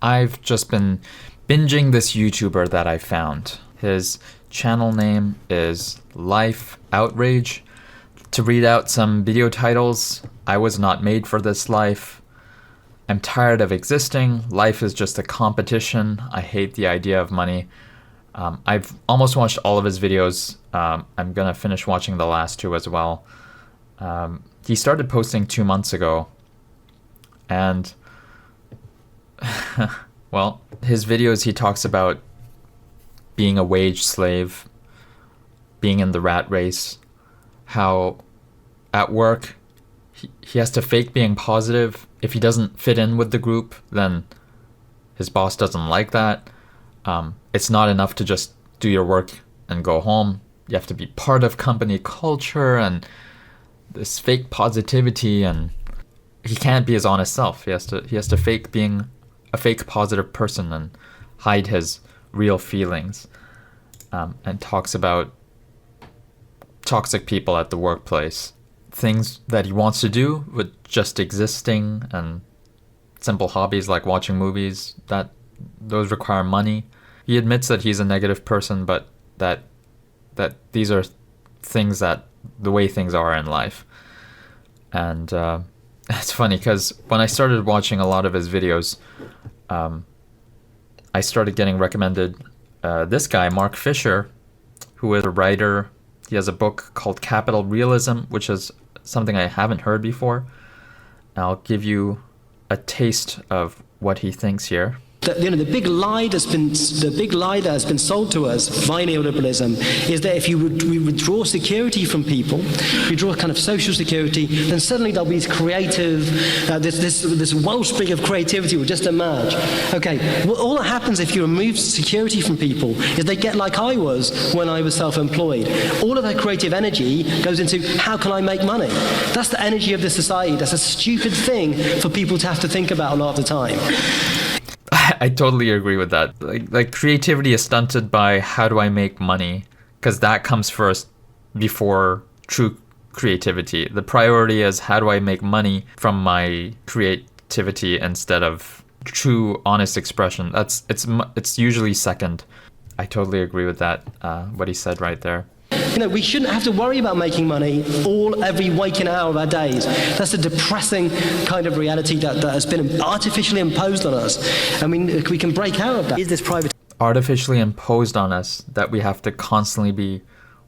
I've just been binging this YouTuber that I found. His channel name is Outrage. To read out some video titles: I was not made for this life. I'm tired of existing. Life is just a competition. I hate the idea of money. I've almost watched all of his videos. I'm gonna finish watching the last two as well. He started posting 2 months ago, and well, his videos, he talks about being a wage slave, being in the rat race, how at work he has to fake being positive. If he doesn't fit in with the group, then his boss doesn't like that. It's not enough to just do your work and go home. You have to be part of company culture and this fake positivity, and he can't be his honest self. He has to fake being a fake positive person and hide his real feelings, and talks about toxic people at the workplace, things that he wants to do with just existing, and simple hobbies like watching movies, that those require money. He admits that he's a negative person, but that these are things that the way things are in life. And it's funny because when I started watching a lot of his videos, I started getting recommended this guy, Mark Fisher, who is a writer. He has a book called Capital Realism, which is something I haven't heard before. I'll give you a taste of what he thinks here. The big lie that has been sold to us via neoliberalism is that if we withdraw security from people, withdraw kind of social security, then suddenly there'll be this creative, this wellspring of creativity will just emerge. Okay, well, all that happens if you remove security from people is they get like I was when I was self-employed. All of that creative energy goes into how can I make money? That's the energy of the society. That's a stupid thing for people to have to think about a lot of the time. I totally agree with that. Like creativity is stunted by how do I make money, because that comes first before true creativity. The priority is how do I make money from my creativity instead of true honest expression. It's usually second. I totally agree with that, what he said right there. We shouldn't have to worry about making money every waking hour of our days. That's a depressing kind of reality that has been artificially imposed on us. I mean, we can break out of that. Is this private? Artificially imposed on us that we have to constantly be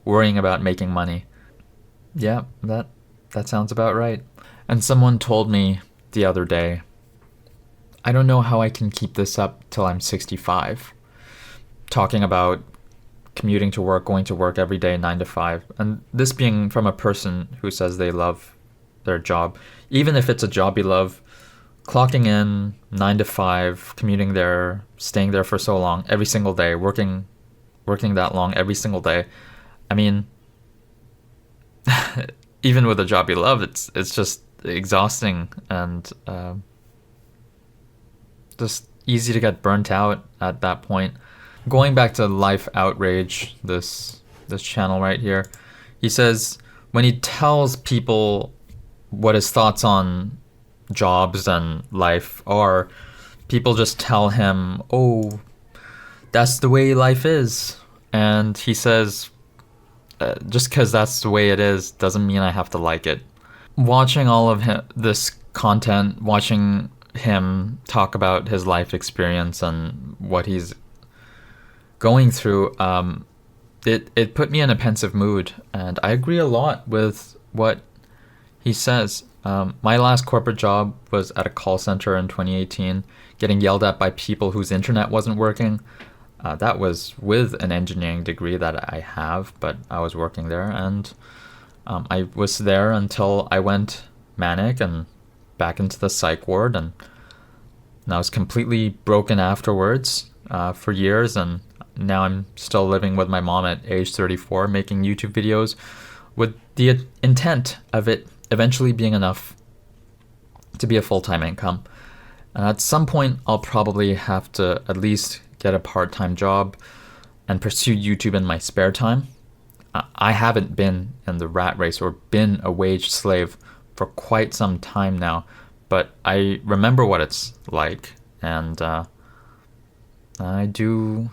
worrying about making money. Yeah, that sounds about right. And someone told me the other day, I don't know how I can keep this up till I'm 65. Talking about commuting to work, going to work every day, 9 to 5. And this being from a person who says they love their job. Even if it's a job you love, clocking in 9 to 5, commuting there, staying there for so long, every single day, working that long every single day. I mean, even with a job you love, it's just exhausting and just easy to get burnt out at that point. Going back to Outrage, this channel right here, he says when he tells people what his thoughts on jobs and life are, people just tell him, oh, that's the way life is. And he says, just because that's the way it is doesn't mean I have to like it. Watching all of this content, watching him talk about his life experience and what he's going through, it put me in a pensive mood, and I agree a lot with what he says. My last corporate job was at a call center in 2018, getting yelled at by people whose internet wasn't working. That was with an engineering degree that I have, but I was working there, and I was there until I went manic and back into the psych ward, and I was completely broken afterwards for years, and now I'm still living with my mom at age 34, making YouTube videos with the intent of it eventually being enough to be a full-time income. And at some point, I'll probably have to at least get a part-time job and pursue YouTube in my spare time. I haven't been in the rat race or been a wage slave for quite some time now, but I remember what it's like, and I do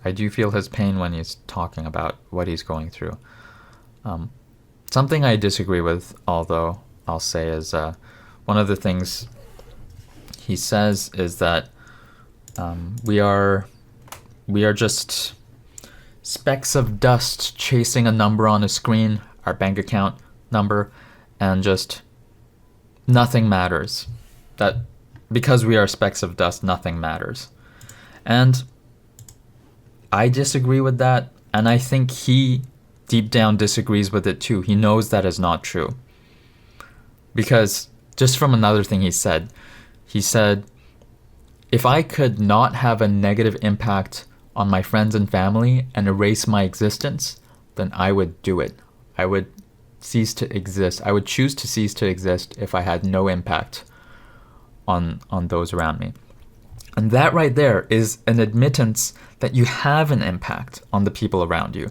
feel his pain when he's talking about what he's going through. Something I disagree with, although I'll say, is one of the things he says is that we are just specks of dust chasing a number on a screen, our bank account number, and just nothing matters. That because we are specks of dust, nothing matters. And I disagree with that, and I think he deep down disagrees with it too. He knows that is not true. Because just from another thing he said, if I could not have a negative impact on my friends and family and erase my existence, then I would do it. I would cease to exist. I would choose to cease to exist if I had no impact on those around me. And that right there is an admittance that you have an impact on the people around you.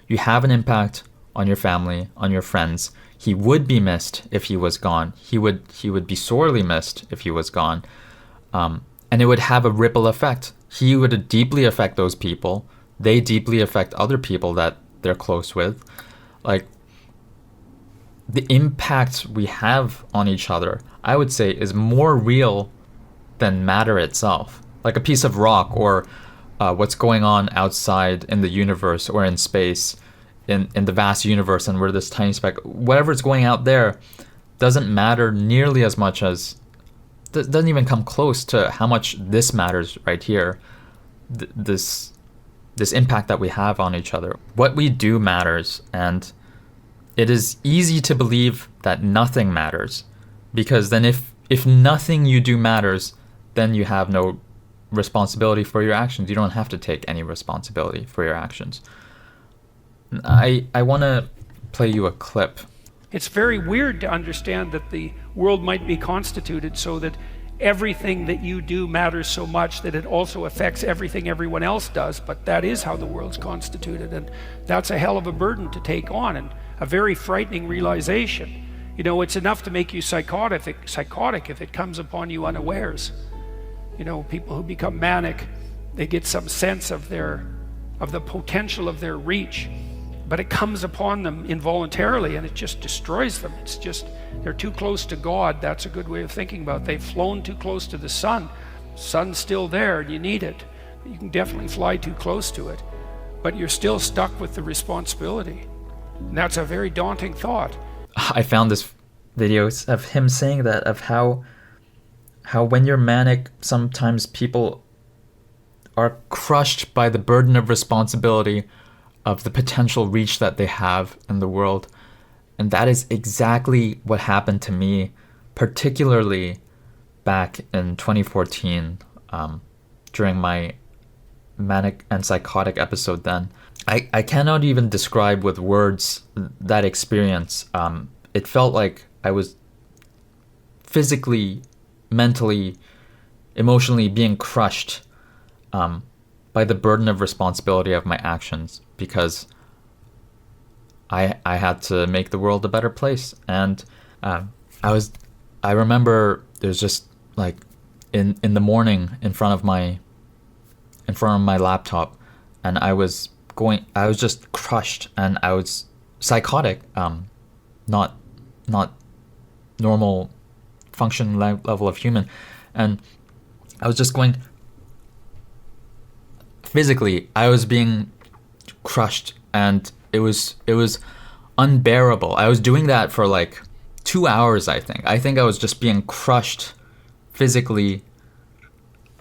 You have an impact on your family, on your friends. He would be missed if he was gone. He would be sorely missed if he was gone. And it would have a ripple effect. He would deeply affect those people. They deeply affect other people that they're close with. Like, the impact we have on each other, I would say, is more real than matter itself. Like a piece of rock, or what's going on outside in the universe or in space, in the vast universe, and we're this tiny speck. Whatever's going out there doesn't matter nearly as much as, doesn't even come close to how much this matters right here. This impact that we have on each other. What we do matters, and it is easy to believe that nothing matters, because then if nothing you do matters, then you have no responsibility for your actions. You don't have to take any responsibility for your actions. I want to play you a clip. It's very weird to understand that the world might be constituted so that everything that you do matters so much that it also affects everything everyone else does, but that is how the world's constituted, and that's a hell of a burden to take on, and a very frightening realization. You know, it's enough to make you psychotic if it comes upon you unawares. You know, people who become manic, they get some sense of the potential of their reach, but it comes upon them involuntarily and it just destroys them. It's just, they're too close to God. That's a good way of thinking about it. They've flown too close to the sun. Sun's still there and you need it. You can definitely fly too close to it, but you're still stuck with the responsibility. And that's a very daunting thought. I found this video of him saying that, of how when you're manic, sometimes people are crushed by the burden of responsibility of the potential reach that they have in the world. And that is exactly what happened to me, particularly back in 2014, during my manic and psychotic episode then. I cannot even describe with words that experience. It felt like I was physically, mentally, emotionally being crushed by the burden of responsibility of my actions, because I had to make the world a better place. And I remember it was just like in the morning in front of my laptop, and I was just crushed, and I was psychotic, not normal function level of human, and I was just going, physically I was being crushed, and it was unbearable. I was doing that for like 2 hours. I think I was just being crushed physically.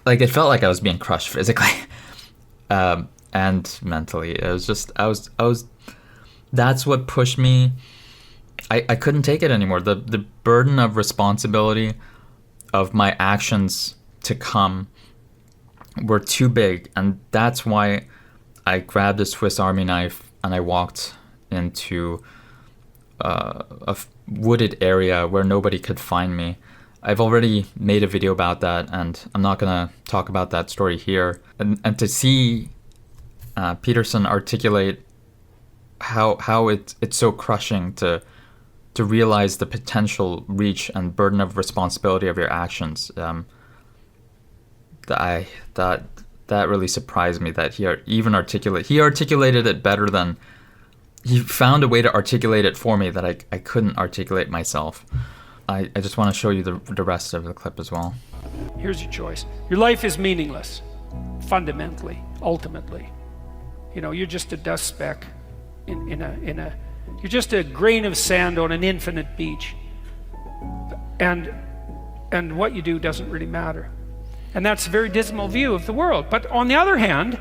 Like, it felt like I was being crushed physically and mentally. It was just, I was that's what pushed me. I couldn't take it anymore. The burden of responsibility of my actions to come were too big, and that's why I grabbed a Swiss Army knife and I walked into a wooded area where nobody could find me. I've already made a video about that, and I'm not gonna talk about that story here. And to see Peterson articulate how it's so crushing to realize the potential reach and burden of responsibility of your actions. that really surprised me that he articulated it better than he found a way to articulate it for me that I couldn't articulate myself. I just want to show you the rest of the clip as well. Here's your choice. Your life is meaningless, fundamentally, ultimately. You know, you're just a dust speck you're just a grain of sand on an infinite beach. And what you do doesn't really matter. And that's a very dismal view of the world. But on the other hand,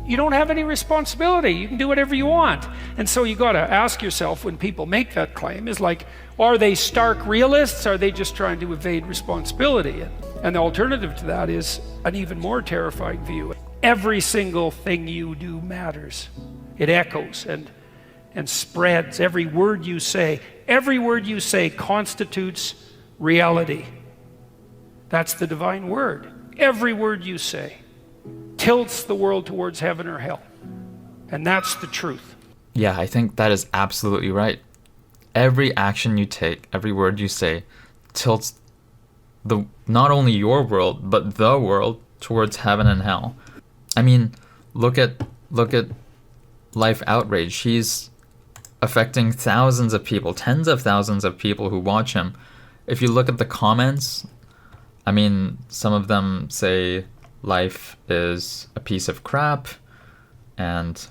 you don't have any responsibility. You can do whatever you want. And so you got to ask yourself when people make that claim is like, are they stark realists? Are they just trying to evade responsibility? And the alternative to that is an even more terrifying view. Every single thing you do matters. It echoes and spreads. Every word you say constitutes reality. That's the divine word. Every word you say tilts the world towards heaven or hell. And that's the truth. Yeah, I think that is absolutely right. Every action you take, every word you say, tilts not only your world, but the world towards heaven and hell. I mean, look at Life Outrage. He's affecting thousands of people, tens of thousands of people who watch him. If you look at the comments, I mean, some of them say life is a piece of crap, and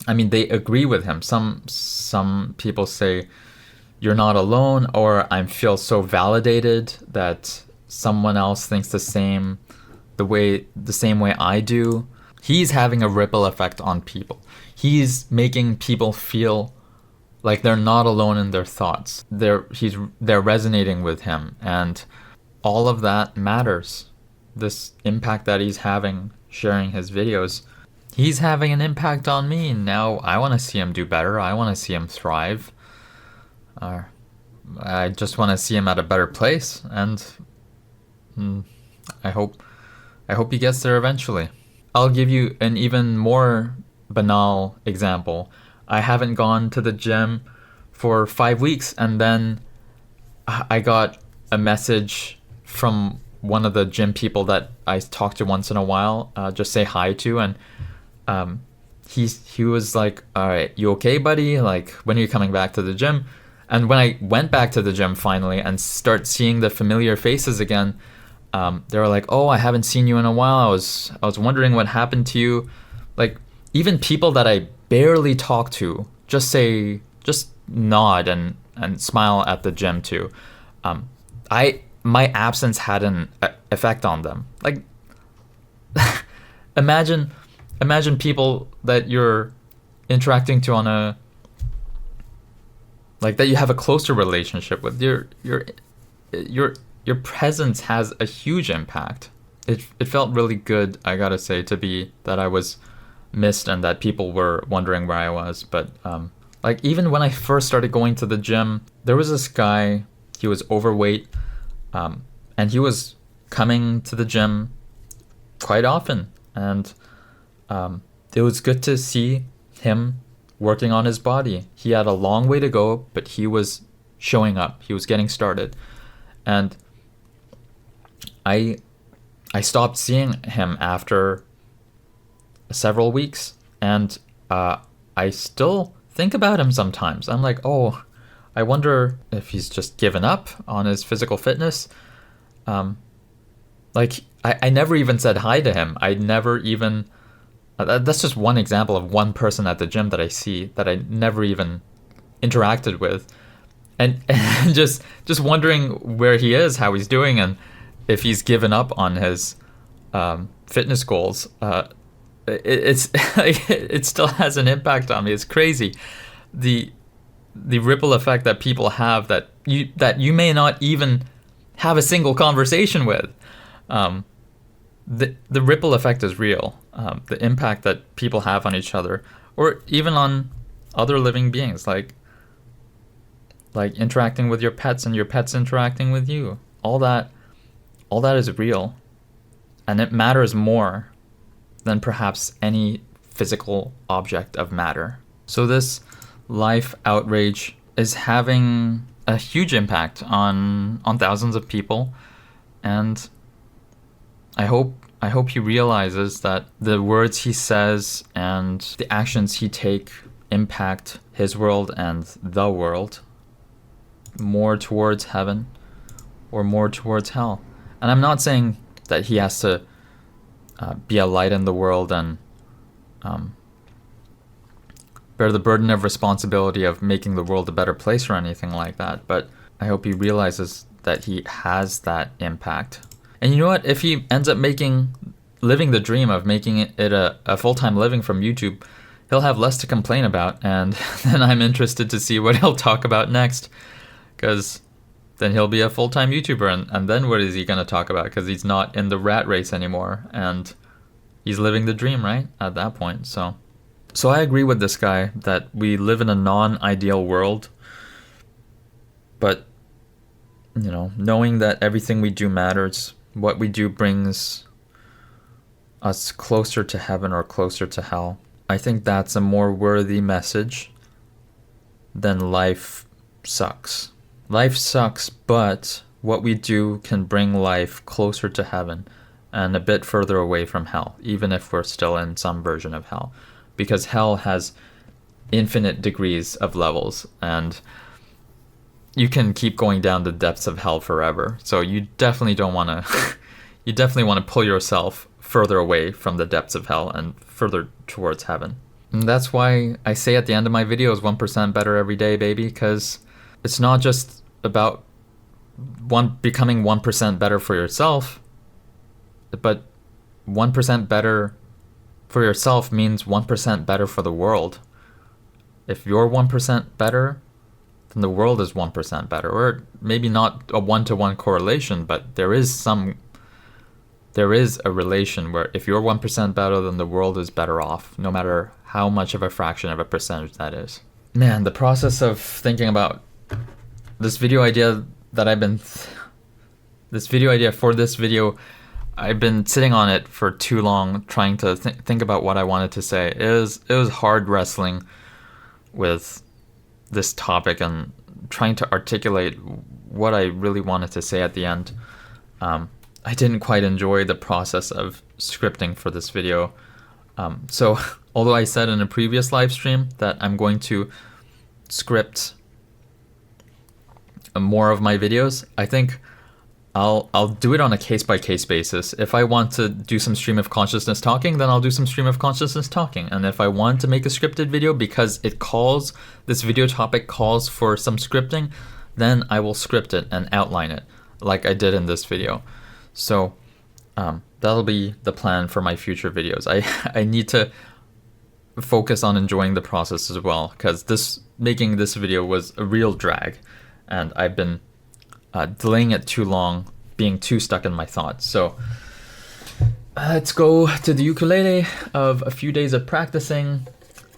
I mean, they agree with him. Some people say you're not alone, or I feel so validated that someone else thinks the same way I do. He's having a ripple effect on people. He's making people feel like they're not alone in their thoughts. They're resonating with him, and all of that matters. This impact that he's having sharing his videos, he's having an impact on me. Now I want to see him do better. I want to see him thrive. I just want to see him at a better place, and I hope he gets there eventually. I'll give you an even more banal example. I haven't gone to the gym for 5 weeks, and then I got a message from one of the gym people that I talk to once in a while, just say hi to, and he was like, all right, you okay, buddy? Like, when are you coming back to the gym? And when I went back to the gym finally and start seeing the familiar faces again, they were like, oh, I haven't seen you in a while. I was wondering what happened to you. Like, even people that I barely talk to just nod and smile at the gym too. My absence had an effect on them. Like, imagine people that you're interacting to on a, like, that you have a closer relationship with. Your presence has a huge impact. It felt really good, I gotta say, that I was missed and that people were wondering where I was. But like, even when I first started going to the gym, there was this guy. He was overweight, and he was coming to the gym quite often, and it was good to see him working on his body. He had a long way to go, but he was showing up. He was getting started, and I stopped seeing him after several weeks, and I still think about him sometimes. I'm like, oh, I wonder if he's just given up on his physical fitness. Like, I never even said hi to him. I never even... that's just one example of one person at the gym that I see that I never even interacted with. And just wondering where he is, how he's doing, and if he's given up on his fitness goals. It still has an impact on me. It's crazy. The ripple effect that people have that you may not even have a single conversation with. The ripple effect is real. The impact that people have on each other, or even on other living beings, like interacting with your pets and your pets interacting with you. All that is real, and it matters more than perhaps any physical object of matter. So this Life Outrage is having a huge impact on thousands of people, and I hope he realizes that the words he says and the actions he take impact his world and the world more towards heaven or more towards hell. And I'm not saying that he has to be a light in the world and bear the burden of responsibility of making the world a better place or anything like that. But I hope he realizes that he has that impact. And you know what? If he ends up living the dream of making it a full-time living from YouTube, he'll have less to complain about, and then I'm interested to see what he'll talk about next, because then he'll be a full-time YouTuber, and then what is he going to talk about? Because he's not in the rat race anymore, and he's living the dream, right? At that point. So I agree with this guy that we live in a non-ideal world, but, you know, knowing that everything we do matters, what we do brings us closer to heaven or closer to hell. I think that's a more worthy message than life sucks. Life sucks, but what we do can bring life closer to heaven and a bit further away from hell, even if we're still in some version of hell. Because hell has infinite degrees of levels, and you can keep going down the depths of hell forever. So you definitely don't want to you definitely want to pull yourself further away from the depths of hell and further towards heaven. And that's why I say at the end of my videos, 1% better every day, baby, because it's not just about becoming 1% better for yourself, but 1% better for yourself means 1% better for the world. If you're 1% better, then the world is 1% better. Or maybe not a 1-to-1 correlation, but there is a relation where if you're 1% better, then the world is better off, no matter how much of a fraction of a percentage that is. Man, the process of thinking about this video idea that this video idea for this video, I've been sitting on it for too long, trying to think about what I wanted to say. It was hard wrestling with this topic and trying to articulate what I really wanted to say at the end. I didn't quite enjoy the process of scripting for this video. So although I said in a previous live stream that I'm going to script more of my videos, I think I'll do it on a case-by-case basis. If I want to do some stream of consciousness talking, then I'll do some stream of consciousness talking. And if I want to make a scripted video because this video topic calls for some scripting, then I will script it and outline it like I did in this video. So that'll be the plan for my future videos. I need to focus on enjoying the process as well, because making this video was a real drag, and I've been delaying it too long, being too stuck in my thoughts. So let's go to the ukulele of a few days of practicing.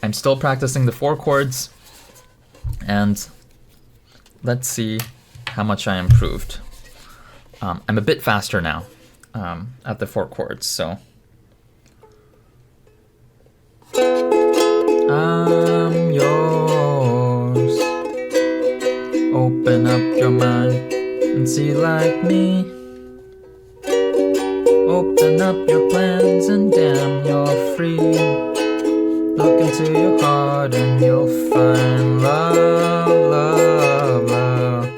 I'm still practicing the 4 chords, and let's see how much I improved. I'm a bit faster now at the 4 chords, so. I'm yours. Open up your mind and see like me. Open up your plans and damn, you're free. Look into your heart and you'll find love, love, love.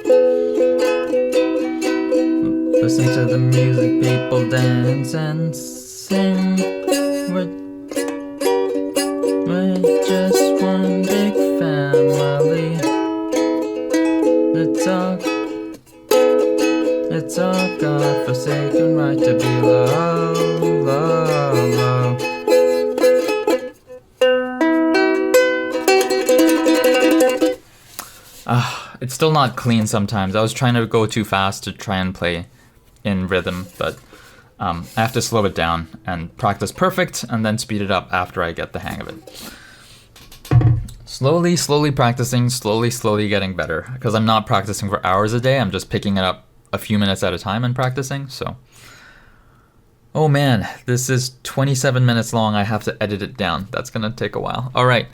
Listen to the music, people dance and sing. We're just one big family. It's our God-forsaken right to be loved, loved, loved. It's still not clean sometimes. I was trying to go too fast to try and play in rhythm, but I have to slow it down and practice perfect and then speed it up after I get the hang of it. Slowly practicing, slowly getting better, because I'm not practicing for hours a day. I'm just picking it up a few minutes at a time and practicing. So, oh man, this is 27 minutes long. I have to edit it down. That's gonna take a while. All right,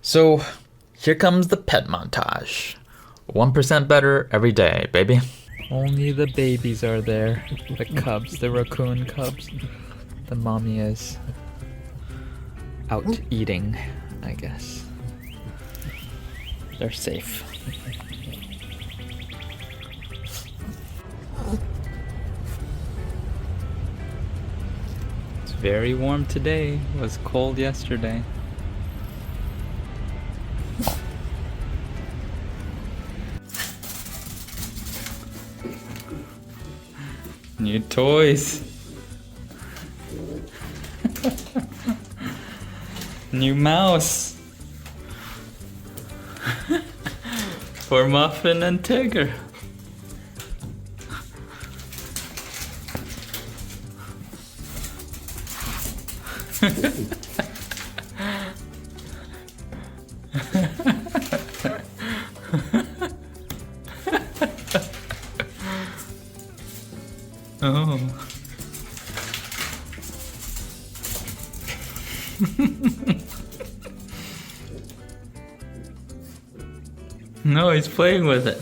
so here comes the pet montage. 1% better every day, baby. Only the babies are there. The cubs, the raccoon cubs. The mommy is out eating, I guess. They're safe. It's very warm today. It was cold yesterday. New toys. New mouse. For Muffin and Tigger. Oh. No, he's playing with it.